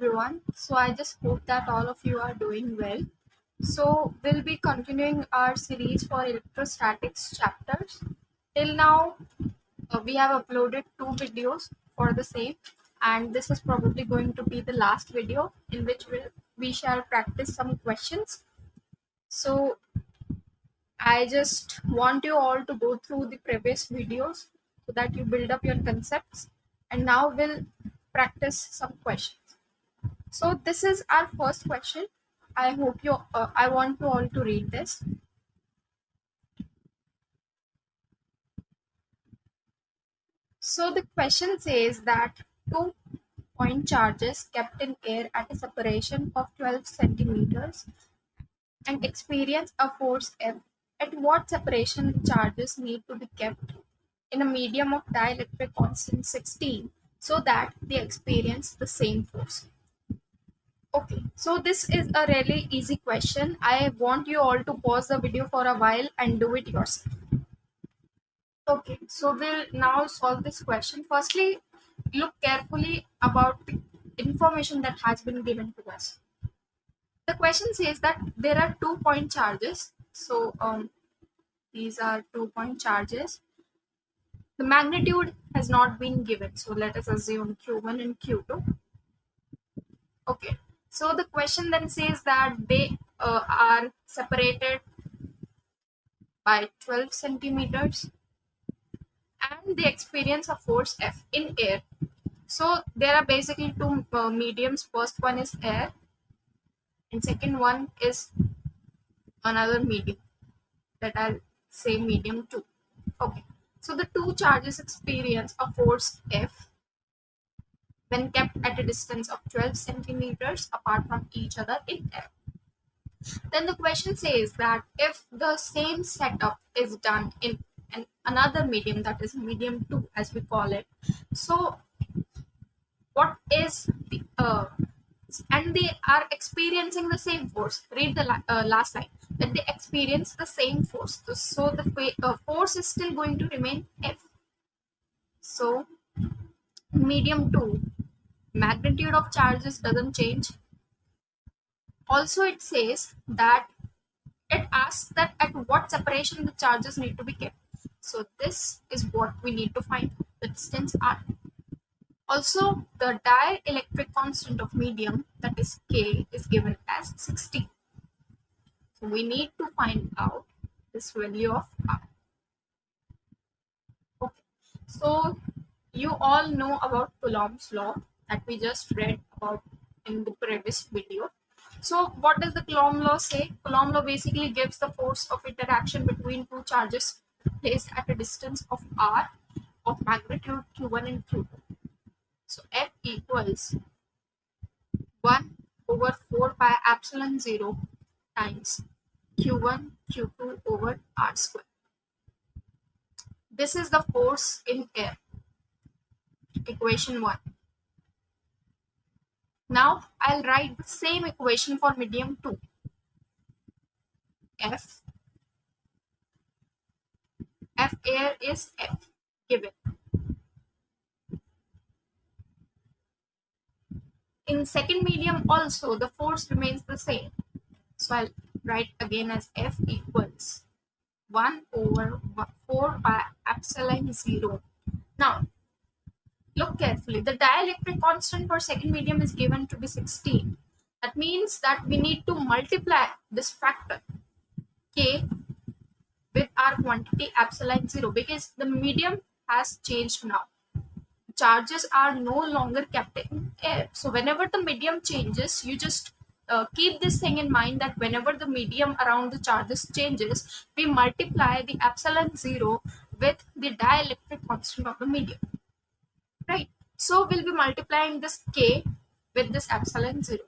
everyone. So I just hope that all of you are doing well. So we'll be continuing our series for electrostatics chapters. Till now, we have uploaded 2 videos for the same, and this is probably going to be the last video in which we shall practice some questions. So I just want you all to go through the previous videos so that you build up your concepts, and now we'll practice some questions. So this is our first question. I hope you. I want you all to read this. So the question says that 2-point charges kept in air at a separation of 12 centimeters and experience a force F. At what separation the charges need to be kept in a medium of dielectric constant 16 so that they experience the same force? Okay, so this is a really easy question. I want you all to pause the video for a while and do it yourself. Okay, so we'll now solve this question. Firstly, look carefully about the information that has been given to us. The question says that there are 2-point charges. So these are 2-point charges. The magnitude has not been given. So let us assume Q1 and Q2. Okay, so the question then says that they are separated by 12 centimeters and they experience a force F in air. So there are basically two mediums. First one is air and second one is another medium that I'll say medium 2. Okay, so the two charges experience a force F when kept at a distance of 12 centimeters apart from each other in air. Then the question says that if the same setup is done in another medium, that is medium 2 as we call it, so what is the and they are experiencing the same force. Read the last line, that they experience the same force, so the force is still going to remain F. So medium 2, magnitude of charges doesn't change. Also it says that it asks that at what separation the charges need to be kept. So this is what we need to find, the distance r. Also, the dielectric constant of medium, that is K, is given as 16. So we need to find out this value of R. Okay, so you all know about Coulomb's law that we just read about in the previous video. So what does the Coulomb law say? Coulomb law basically gives the force of interaction between two charges placed at a distance of R of magnitude Q1 and Q2. So F equals 1 over 4 pi epsilon 0 times Q1 Q2 over R square. This is the force in air, equation 1. Now I'll write the same equation for medium 2. F air is F given. In second medium also the force remains the same. So I'll write again as F equals 1 over 4 pi epsilon 0. Now look carefully. The dielectric constant for second medium is given to be 16. That means that we need to multiply this factor K with our quantity epsilon 0 because the medium has changed now. Charges are no longer kept in air. So whenever the medium changes, you just keep this thing in mind that whenever the medium around the charges changes, we multiply the epsilon 0 with the dielectric constant of the medium. Right? So we'll be multiplying this K with this epsilon 0.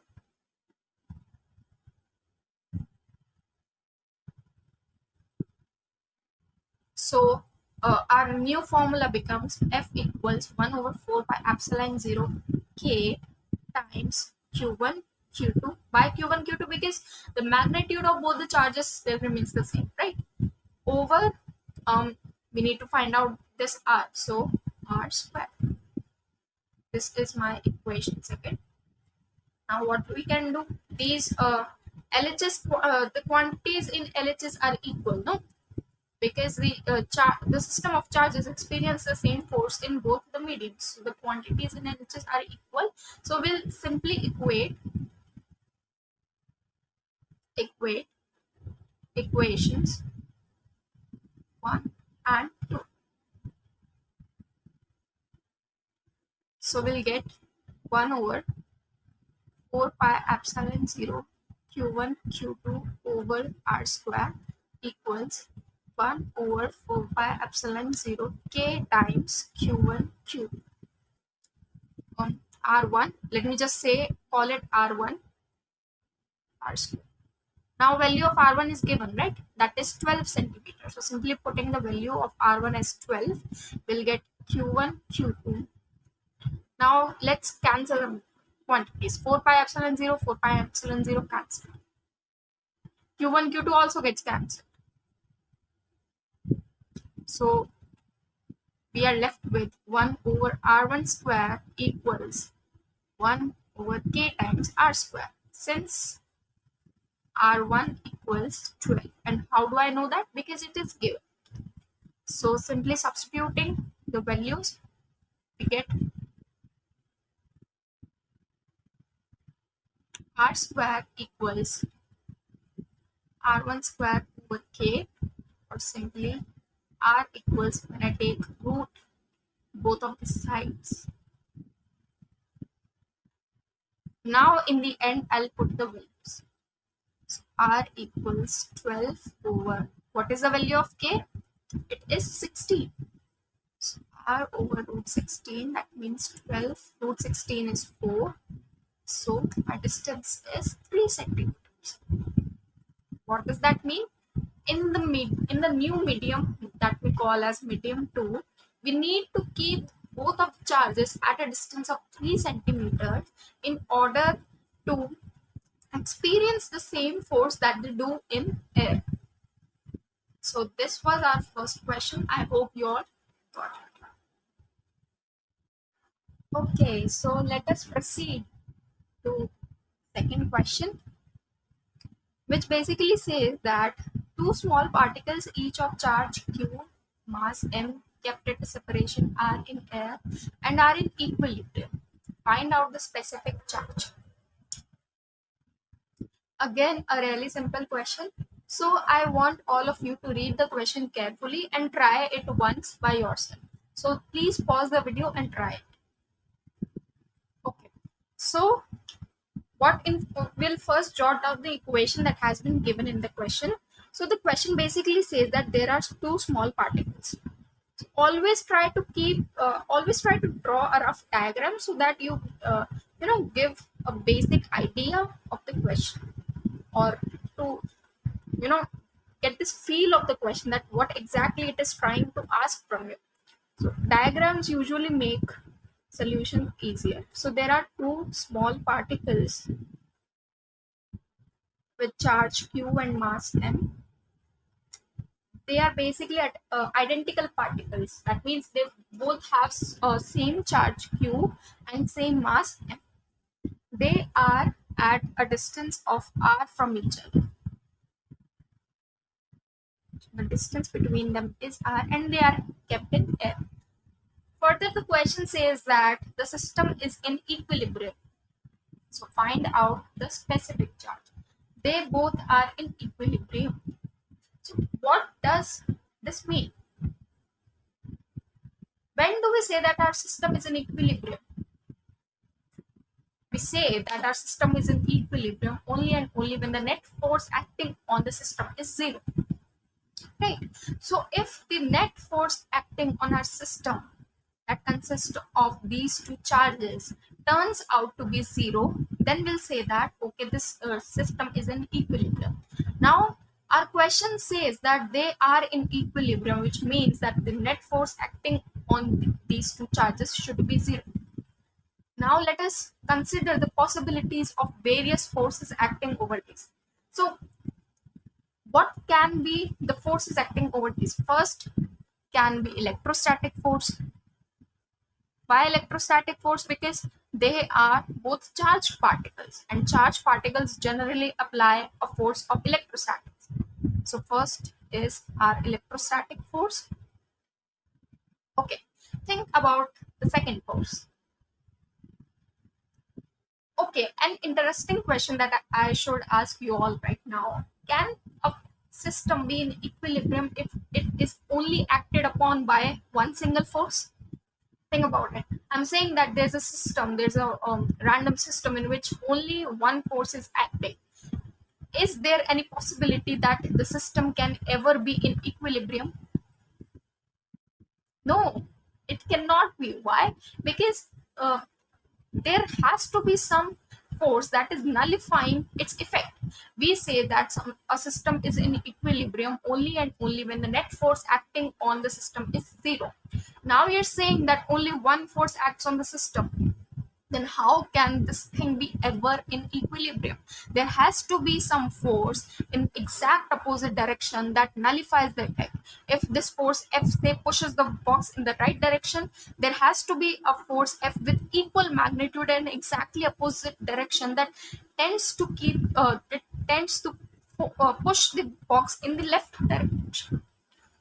So our new formula becomes F equals 1 over 4 pi epsilon 0 K times Q1 Q2 by Q1 Q2 because the magnitude of both the charges still remains the same, right? Over we need to find out this R, so R square. This is my equation second. Now what we can do, these LHS, the quantities in LHS are equal, no? Because the system of charges experience the same force in both the mediums. So the quantities in LHS are equal. So we'll simply equate equations 1 and 2. So we'll get 1 over 4 pi epsilon 0 q1 q2 over r square equals 1 over 4 pi epsilon 0 k times q1 q2 on r1. Let me just say, call it r1 r square. Now value of r1 is given, right? That is 12 centimeters. So simply putting the value of r1 as 12, we'll get q1 q2. Now let's cancel the quantities. 4 pi epsilon 0, 4 pi epsilon 0 cancel. q1 q2 also gets cancelled. So we are left with 1 over r1 square equals 1 over k times r square, since r1 equals 12. And how do I know that? Because it is given. So simply substituting the values, we get r square equals r1 square over k, or simply r equals, when I take root both of the sides. Now in the end, I'll put the values. So r equals 12 over, what is the value of k? It is 16. So r over root 16, that means 12 root 16 is 4. So my distance is 3 centimeters. What does that mean? In the new medium that we call as medium 2, we need to keep both of the charges at a distance of 3 centimeters in order to experience the same force that they do in air. So this was our first question. I hope you all got it. Okay, so let us proceed to second question, which basically says that two small particles, each of charge q, mass m, kept at a separation r in air and are in equilibrium. Find out the specific charge. Again, a really simple question. So I want all of you to read the question carefully and try it once by yourself. So please pause the video and try it. Okay. So we'll first jot down the equation that has been given in the question. So the question basically says that there are two small particles. So always try to draw a rough diagram so that you give a basic idea of the question, or to get this feel of the question, that what exactly it is trying to ask from you. So diagrams usually make solution easier. So there are two small particles with charge q and mass m. They are basically identical particles. That means they both have same charge q and same mass m. They are at a distance of r from each other. The distance between them is r, and they are kept in air. Further, the question says that the system is in equilibrium. So find out the specific charge. They both are in equilibrium. So what does this mean? When do we say that our system is in equilibrium? We say that our system is in equilibrium only and only when the net force acting on the system is 0. Right? So if the net force acting on our system that consists of these two charges turns out to be 0, then we'll say that okay, this system is in equilibrium. Now our question says that they are in equilibrium, which means that the net force acting on these two charges should be 0. Now let us consider the possibilities of various forces acting over these. So what can be the forces acting over these? First can be electrostatic force. Why electrostatic force? Because They are both charged particles, and charged particles generally apply a force of electrostatics. So first is our electrostatic force. Okay, think about the second force. Okay, an interesting question that I should ask you all right now. Can a system be in equilibrium if it is only acted upon by one single force? Think about it. I'm saying that there's a system, there's a random system in which only one force is acting. Is there any possibility that the system can ever be in equilibrium? No, it cannot be. Why? Because there has to be some force that is nullifying its effect. We say that a system is in equilibrium only and only when the net force acting on the system is zero. Now you're saying that only one force acts on the system. Then how can this thing be ever in equilibrium? There has to be some force in exact opposite direction that nullifies the effect. If this force F say pushes the box in the right direction, there has to be a force F with equal magnitude and exactly opposite direction that tends to push the box in the left direction,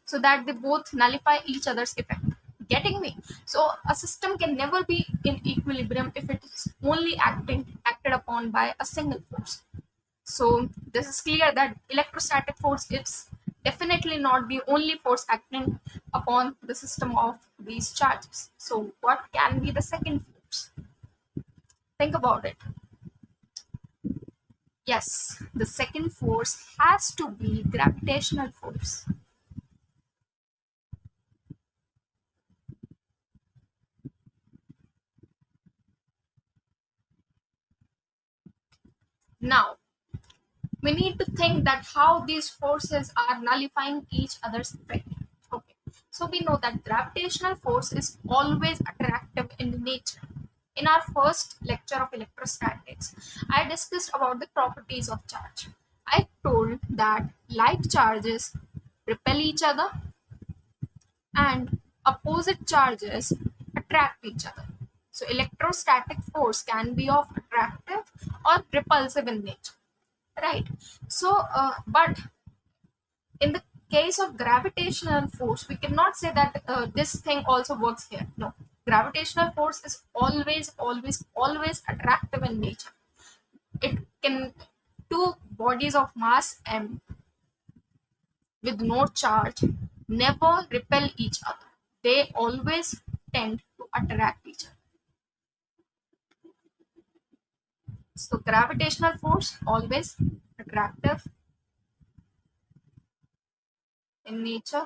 so that they both nullify each other's effect. Getting me? So a system can never be in equilibrium if it is only acted upon by a single force. So this is clear that electrostatic force is definitely not the only force acting upon the system of these charges. So what can be the second force? Think about it. Yes, the second force has to be gravitational force. Now, we need to think that how these forces are nullifying each other's effect. Okay, so we know that gravitational force is always attractive in nature. In our first lecture of electrostatics, I discussed about the properties of charge. I told that like charges repel each other and opposite charges attract each other. So electrostatic force can be of attractive or repulsive in nature, right? So but in the case of gravitational force, we cannot say that this thing also works here. No, gravitational force is always attractive in nature. It can, two bodies of mass m with no charge never repel each other. They always tend to attract each other. So gravitational force always attractive in nature.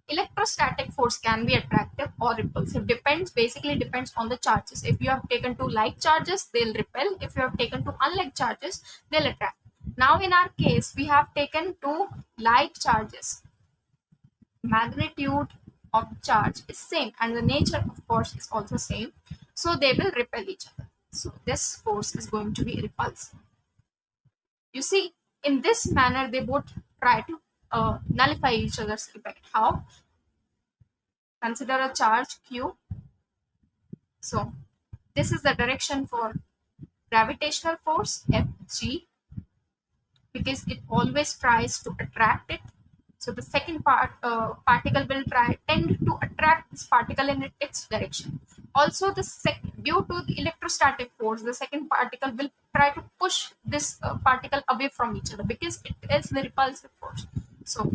Electrostatic force can be attractive or repulsive. Basically depends on the charges. If you have taken two like charges, they'll repel. If you have taken two unlike charges, they'll attract. Now in our case, we have taken two like charges. Magnitude of charge is same and the nature of course is also same. So they will repel each other. So this force is going to be repulsive. You see, in this manner, they both try to nullify each other's effect. How? Consider a charge q. So this is the direction for gravitational force Fg, because it always tries to attract it. So the second particle will tend to attract this particle in its direction. Also, due to the electrostatic force, the second particle will try to push this particle away from each other because it is the repulsive force. So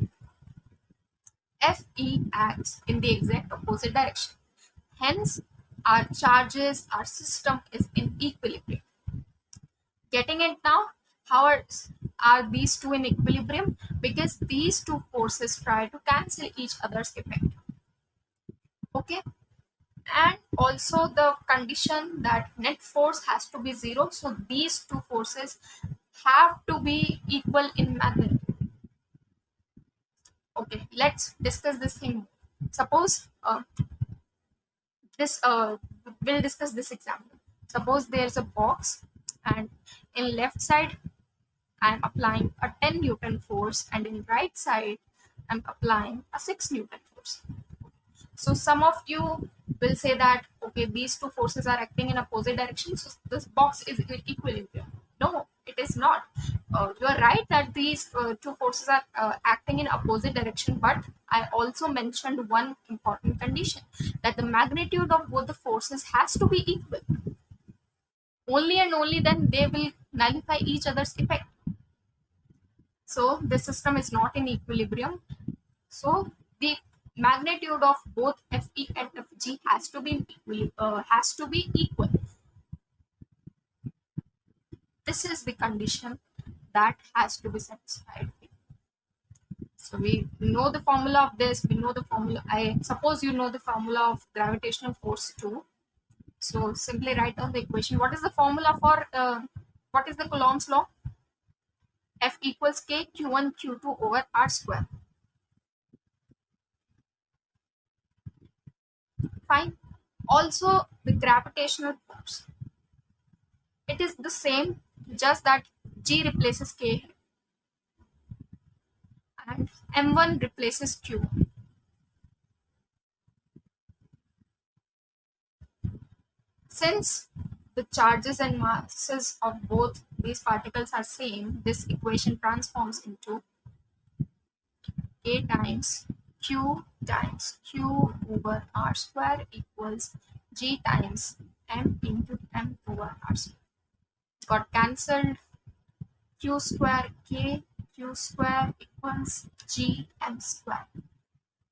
Fe acts in the exact opposite direction. Hence, our charges, our system is in equilibrium. Getting it now? How are these two in equilibrium? Because these two forces try to cancel each other's effect. Okay? And also the condition that net force has to be zero. So these two forces have to be equal in magnitude. Okay, let's discuss this thing. Suppose we'll discuss this example. Suppose there's a box and in left side I'm applying a 10 Newton force and in right side I'm applying a 6 Newton force. So some of you will say that okay, these two forces are acting in opposite directions, so this box is in equilibrium. No, it is not. You are right that these two forces are acting in opposite direction, but I also mentioned one important condition, that the magnitude of both the forces has to be equal. Only and only then they will nullify each other's effect. So the system is not in equilibrium. So the magnitude of both Fe and Fg has to be equal. This is the condition that has to be satisfied. So we know the formula of this. We know the formula. I suppose you know the formula of gravitational force too. So simply write down the equation. What is the formula for? What is the Coulomb's law? F equals K Q1 Q2 over R square. Fine. Also the gravitational force. It is the same, just that G replaces K and M1 replaces Q. Since the charges and masses of both these particles are same, this equation transforms into K times Q over R square equals G times M into M over R square. Got cancelled. Q square equals G M square.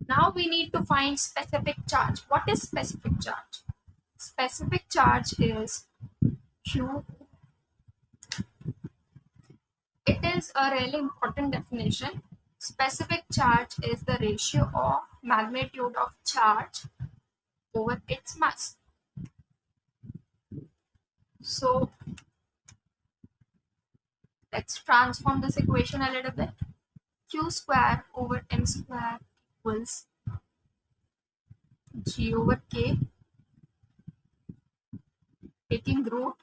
Now we need to find specific charge. What is specific charge? Specific charge is Q. It is a really important definition. Specific charge is the ratio of magnitude of charge over its mass. So let's transform this equation a little bit. Q square over M square equals G over K, taking root.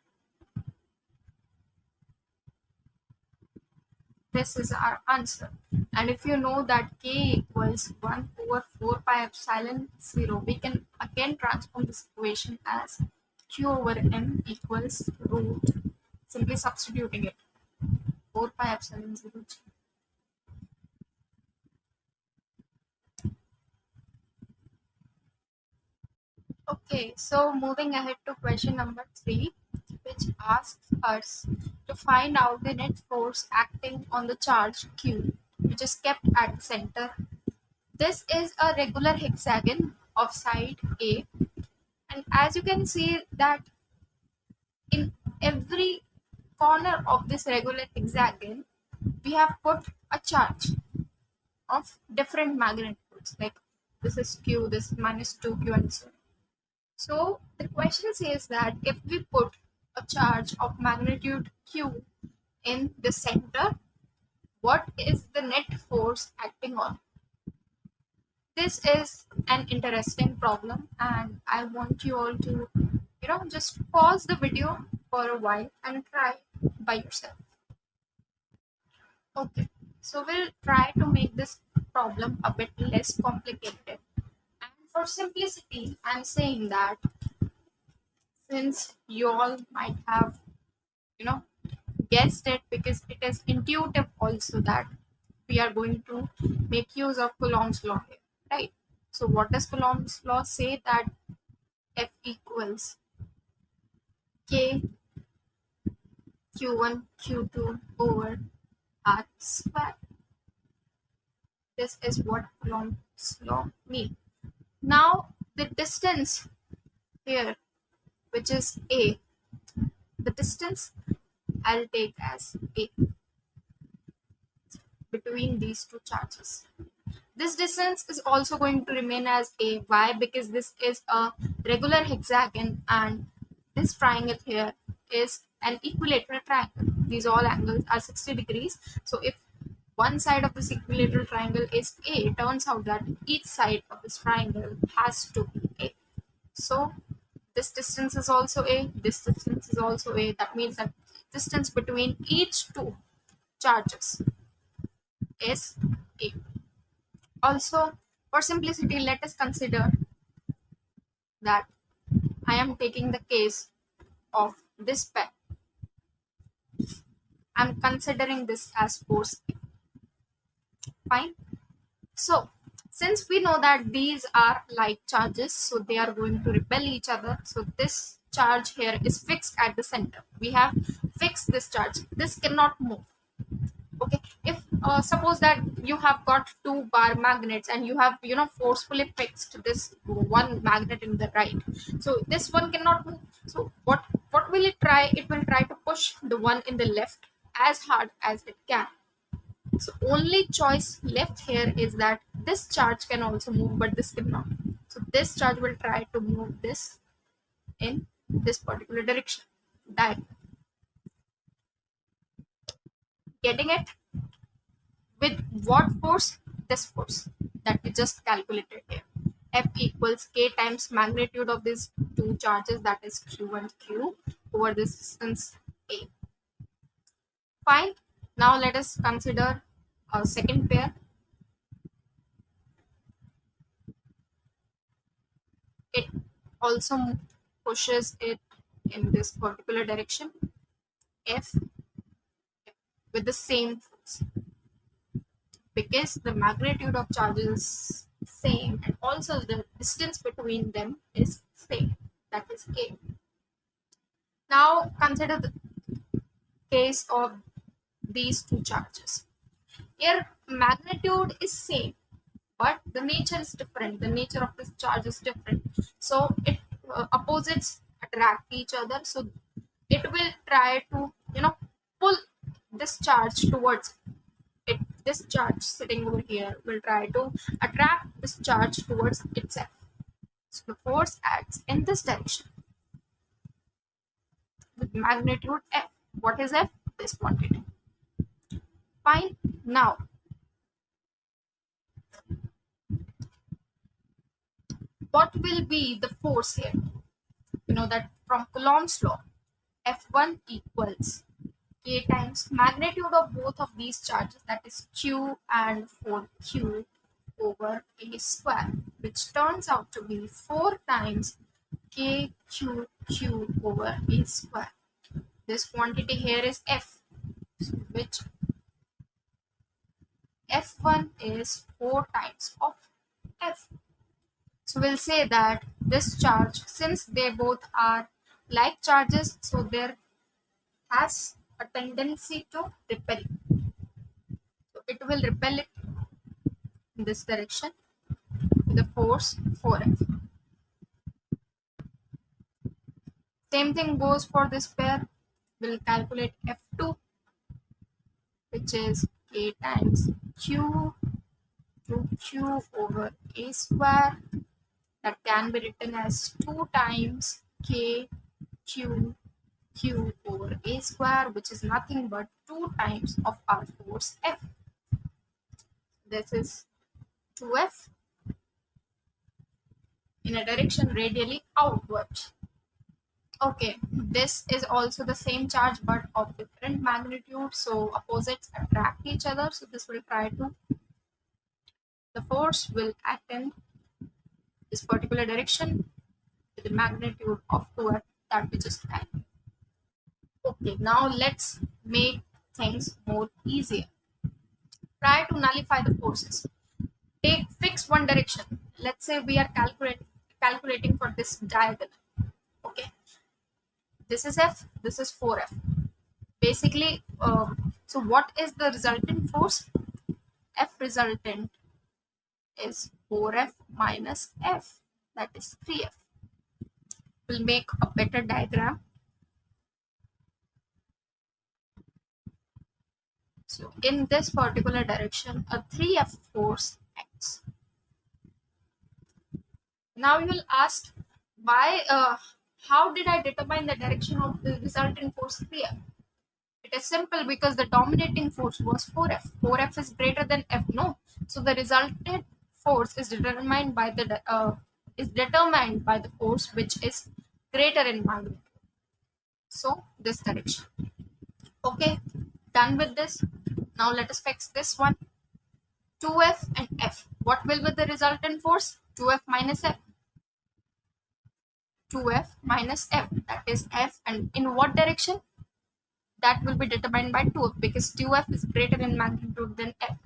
This is our answer. And if you know that K equals 1 over 4 pi epsilon 0, we can again transform this equation as Q over M equals root, simply substituting it, 4 pi epsilon 0 G. Okay, so moving ahead to question number 3, which asks us to find out the net force acting on the charge Q, which is kept at the center. This is a regular hexagon of side A, and as you can see that in every corner of this regular hexagon, we have put a charge of different magnitudes, like this is Q, this is minus 2Q, and so on. So the question says that if we put a charge of magnitude Q in the center, what is the net force acting on? This is an interesting problem, and I want you all to, just pause the video for a while and try by yourself. Okay, so we'll try to make this problem a bit less complicated. And for simplicity, I'm saying that since you all might have, guessed it, because it is intuitive also that we are going to make use of Coulomb's law here, right? So what does Coulomb's law say? That F equals K Q1 Q2 over R square. This is what Coulomb's law means. Now the distance here, which is A, the distance I'll take as A between these two charges. This distance is also going to remain as A. Why? Because this is a regular hexagon and this triangle here is an equilateral triangle. These all angles are 60 degrees. So if one side of this equilateral triangle is A, it turns out that each side of this triangle has to be A. So this distance is also A, this distance is also A. That means that distance between each two charges is A. Also, for simplicity, let us consider that I am taking the case of this pen. I'm considering this as force. Fine. So since we know that these are like charges, so they are going to repel each other. So this charge here is fixed at the center. We have fixed this charge. This cannot move. Okay, if suppose that you have got two bar magnets and you have forcefully fixed this one magnet in the right, so this one cannot move. So what will it try? It will try to push the one in the left as hard as it can. So only choice left here is that this charge can also move, but this cannot. So this charge will try to move this in this particular direction. Diagonal. Getting it? With what force? This force that we just calculated here. F equals K times magnitude of these two charges, that is Q and Q, over this distance A. Fine. Now let us consider a second pair. It also pushes it in this particular direction, F, with the same force, because the magnitude of charges is same and also the distance between them is same, that is K. Now consider the case of these two charges. Here magnitude is same, but the nature is different. The nature of this charge is different. So it opposites attract each other. So it will try to pull this charge towards it. This charge sitting over here will try to attract this charge towards itself. So the force acts in this direction with magnitude F. What is F? This quantity. Fine. Now what will be the force here? You know that from Coulomb's law, F1 equals K times magnitude of both of these charges, that is Q and 4Q over A square, which turns out to be 4 times KQQ over A square. This quantity here is F, which F1 is 4 times of F. So we'll say that this charge, since they both are like charges, so there has a tendency to repel. So it will repel it in this direction with a force 4F. Same thing goes for this pair. We'll calculate F2, which is K times Q to Q over A square. That can be written as 2 times K Q Q over A square, which is nothing but 2 times of our force F. This is 2F in a direction radially outward. Okay, this is also the same charge but of different magnitude, so opposites attract each other. So this will try to, the force will act in this particular direction with the magnitude of 2F that we just had. Okay, now let's make things more easier. Try to nullify the forces. Fix one direction. Let's say we are calculating for this diagonal. Okay, this is F, this is 4F. Basically, so what is the resultant force? F resultant is 4F minus F, that is 3F. We'll make a better diagram. So in this particular direction, a 3F force acts. Now you will ask, why? How did I determine the direction of the resultant force 3F? It is simple, because the dominating force was 4F. 4F is greater than F, no? So the resultant force is determined by the force which is greater in magnitude. So this direction. Okay, done with this. Now let us fix this one. 2F and F. What will be the resultant force? 2F minus F. 2F minus F, that is F, and in what direction? That will be determined by 2F because 2F is greater in magnitude than F.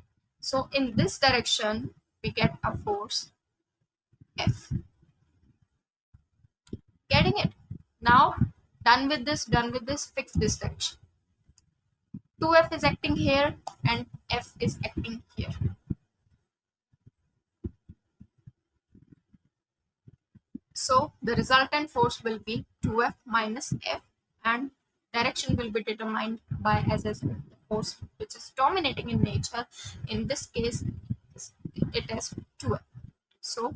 So in this direction, we get a force F. Getting it? Now, done with this, fix this direction. 2F is acting here and F is acting here. So the resultant force will be 2F minus F, and direction will be determined by, as I said, the force which is dominating in nature. In this case, it is 2F. So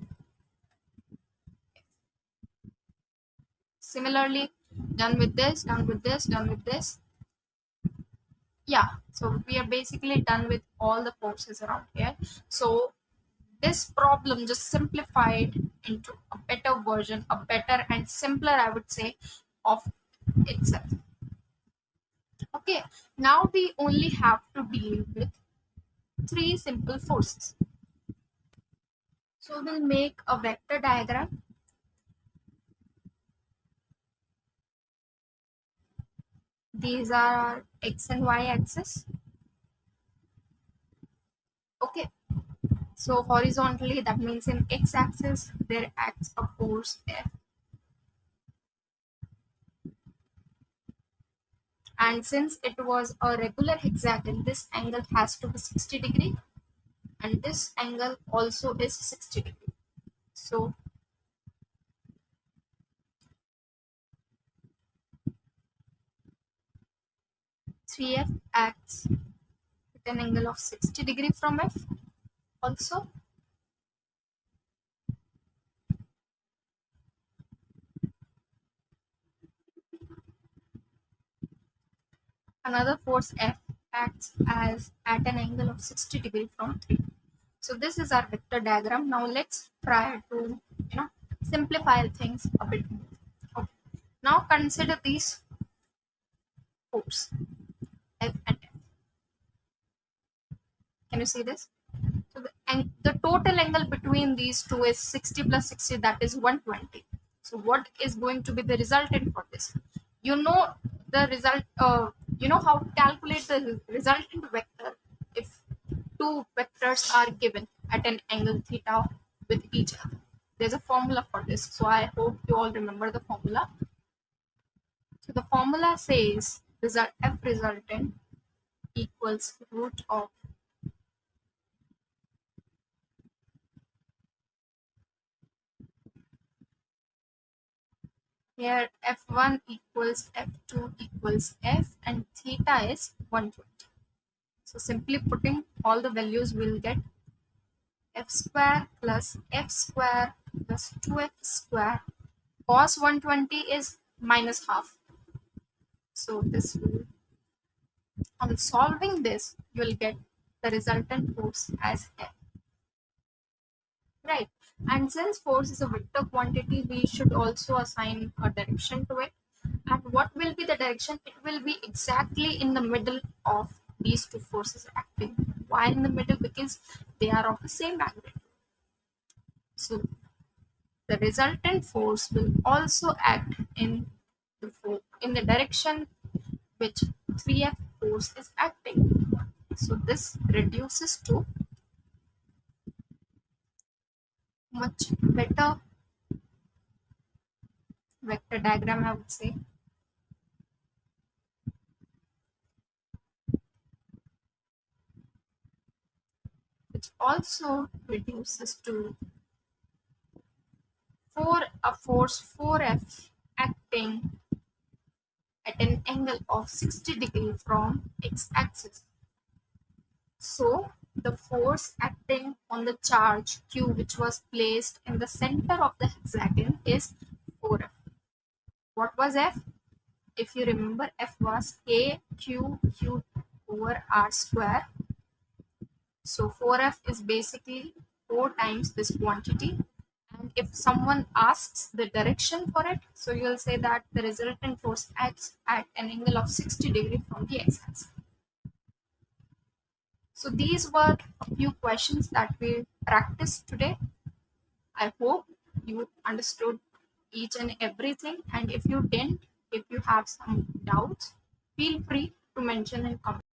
similarly, done with this. Yeah, so we are basically done with all the forces around here. So this problem just simplified into a better version, a better and simpler, I would say, of itself. Okay, now we only have to deal with three simple forces. So we'll make a vector diagram. These are our x and y axis. Okay, so horizontally, that means in x axis there acts a force F, and since it was a regular hexagon, this angle has to be 60 degree, and this angle also is 60 degree. So three F acts with an angle of 60 degree from F also. Another force F acts as at an angle of 60 degree from 3. So this is our vector diagram. Now let's try to simplify things a bit more. Okay. Now consider these force F and F. Can you see this? So the total angle between these two is 60 plus 60, that is 120. So what is going to be the resultant for this? You know the result, you know how to calculate the resultant vector if two vectors are given at an angle theta with each other. There's a formula for this, so I hope you all remember the formula. So the formula says F resultant equals root of here F1 equals F2 equals F, and theta is 120. So simply putting all the values, we'll get F square plus F square plus 2F square. Cos 120 is minus half. So this will, on solving this, you will get the resultant force as F. Right. And since force is a vector quantity, we should also assign a direction to it. And what will be the direction? It will be exactly in the middle of these two forces acting. Why in the middle? Because they are of the same magnitude. So the resultant force will also act in the direction which 3F force is acting. So this reduces to much better vector diagram, I would say. Which also reduces to a force 4F acting at an angle of 60 degree from x-axis. So the force acting on the charge Q, which was placed in the center of the hexagon, is 4F. What was F? If you remember, F was Q over R square. So 4F is basically 4 times this quantity. And if someone asks the direction for it, so you'll say that the resultant force acts at an angle of 60 degree from the x-axis. So these were a few questions that we practiced today. I hope you understood each and everything. And if you didn't, if you have some doubts, feel free to mention in comments.